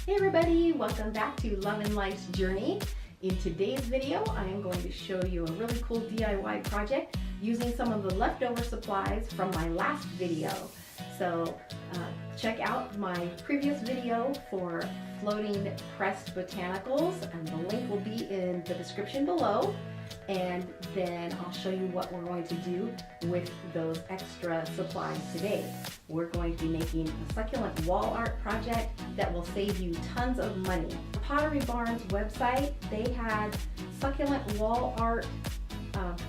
Hey everybody, welcome back to Love and Life's Journey. In today's video, I am going to show you a really cool DIY project using some of the leftover supplies from my last video. So check out my previous video for floating pressed botanicals, and the link will be in the description below. And then I'll show you what we're going to do with those extra supplies today. We're going to be making a succulent wall art project that will save you tons of money. Pottery Barn's website, they had succulent wall art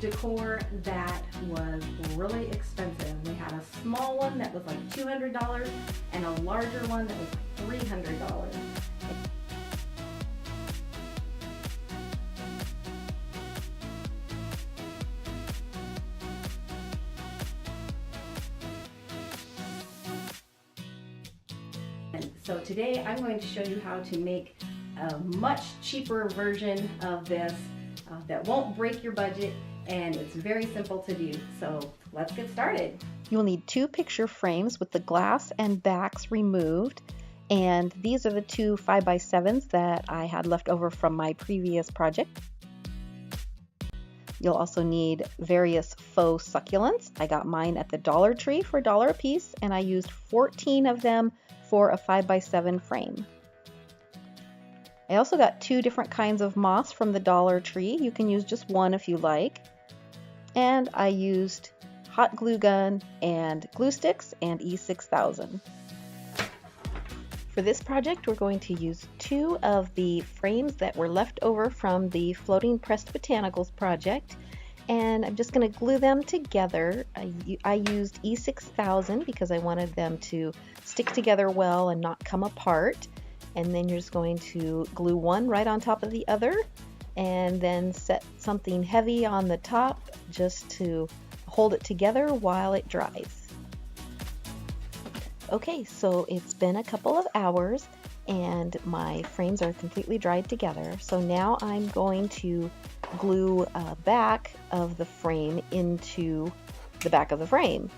decor that was really expensive. They had a small one that was like $200 and a larger one that was like $300. So today I'm going to show you how to make a much cheaper version of this that won't break your budget, and it's very simple to do. So let's get started. You'll need 2 picture frames with the glass and backs removed, and these are the 2 5x7s that I had left over from my previous project. You'll also need various faux succulents. I got mine at the Dollar Tree for $1 a piece, and I used 14 of them for a 5x7 frame. I also got 2 different kinds of moss from the Dollar Tree. You can use just one if you like. And I used hot glue gun and glue sticks and E6000. For this project, we're going to use 2 of the frames that were left over from the floating pressed botanicals project, and I'm just going to glue them together. I used E6000 because I wanted them to stick together well and not come apart. And then you're just going to glue one right on top of the other, and then set something heavy on the top just to hold it together while it dries. Okay, so it's been a couple of hours and my frames are completely dried together. So now I'm going to glue a back of the frame into the back of the frame.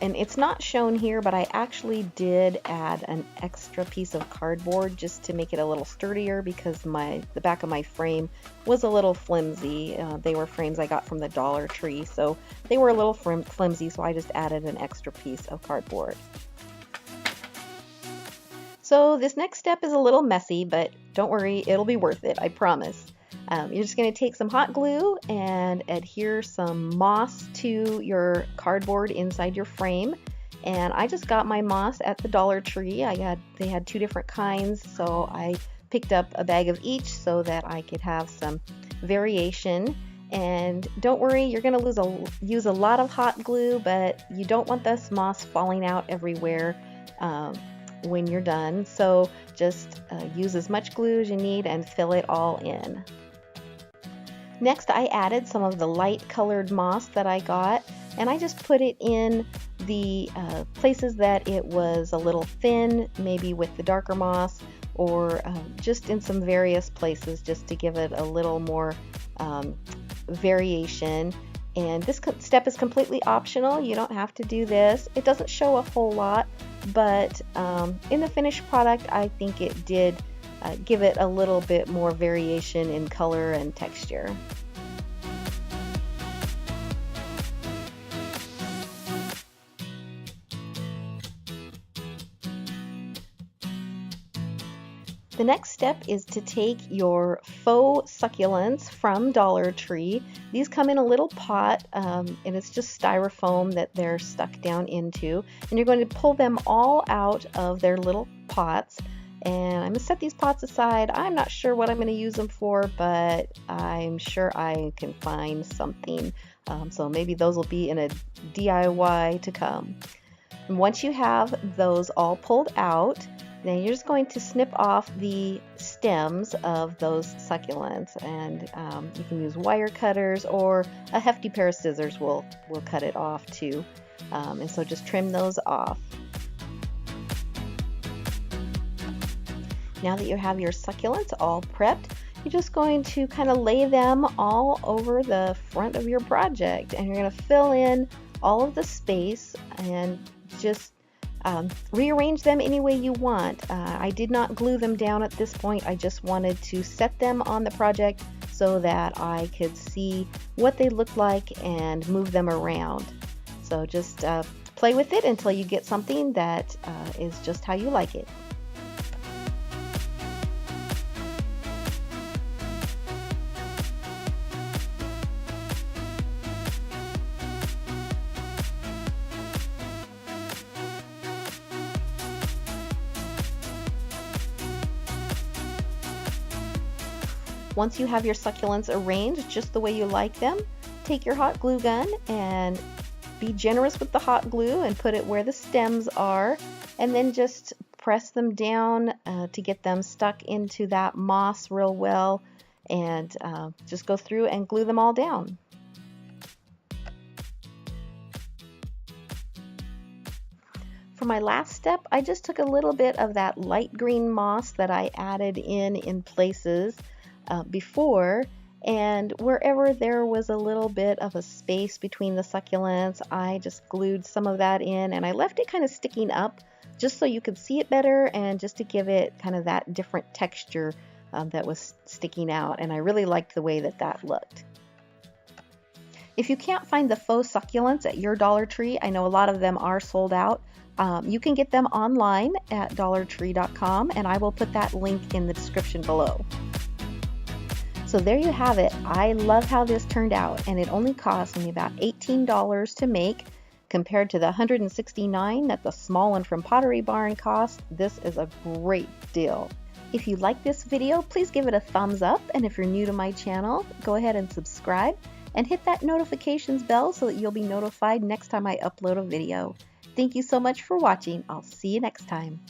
And it's not shown here, but I actually did add an extra piece of cardboard just to make it a little sturdier because the back of my frame was a little flimsy. They were frames I got from the Dollar Tree, so they were a little flimsy, so I just added an extra piece of cardboard. So this next step is a little messy, but don't worry, it'll be worth it, I promise. You're just going to take some hot glue and adhere some moss to your cardboard inside your frame. And I just got my moss at the Dollar Tree. They had 2 different kinds, so I picked up a bag of each so that I could have some variation. And don't worry, you're going to use a lot of hot glue, but you don't want this moss falling out everywhere when you're done. So just use as much glue as you need and fill it all in. Next, I added some of the light colored moss that I got, and I just put it in the places that it was a little thin, maybe with the darker moss, or just in some various places just to give it a little more variation. And this step is completely optional. You don't have to do this. It doesn't show a whole lot, but in the finished product, I think it did give it a little bit more variation in color and texture. The next step is to take your faux succulents from Dollar Tree. These come in a little pot, and it's just styrofoam that they're stuck down into. And you're going to pull them all out of their little pots. And I'm going to set these pots aside. I'm not sure what I'm going to use them for, but I'm sure I can find something. So maybe those will be in a DIY to come. And once you have those all pulled out, then you're just going to snip off the stems of those succulents, and you can use wire cutters, or a hefty pair of scissors will cut it off too. And so just trim those off. Now that you have your succulents all prepped, you're just going to kind of lay them all over the front of your project, and you're going to fill in all of the space and just Rearrange them any way you want. I did not glue them down at this point. I just wanted to set them on the project so that I could see what they looked like and move them around. So just play with it until you get something that is just how you like it. Once you have your succulents arranged just the way you like them, take your hot glue gun and be generous with the hot glue and put it where the stems are, and then just press them down to get them stuck into that moss real well, and just go through and glue them all down. For my last step, I just took a little bit of that light green moss that I added in places before, and wherever there was a little bit of a space between the succulents, I just glued some of that in, and I left it kind of sticking up just so you could see it better and just to give it kind of that different texture that was sticking out, and I really liked the way that that looked. If you can't find the faux succulents at your Dollar Tree, I know a lot of them are sold out. You can get them online at dollartree.com, and I will put that link in the description below. So there you have it. I love how this turned out, and it only cost me about $18 to make compared to the $169 that the small one from Pottery Barn cost. This is a great deal. If you like this video, please give it a thumbs up, and if you're new to my channel, go ahead and subscribe and hit that notifications bell so that you'll be notified next time I upload a video. Thank you so much for watching. I'll see you next time.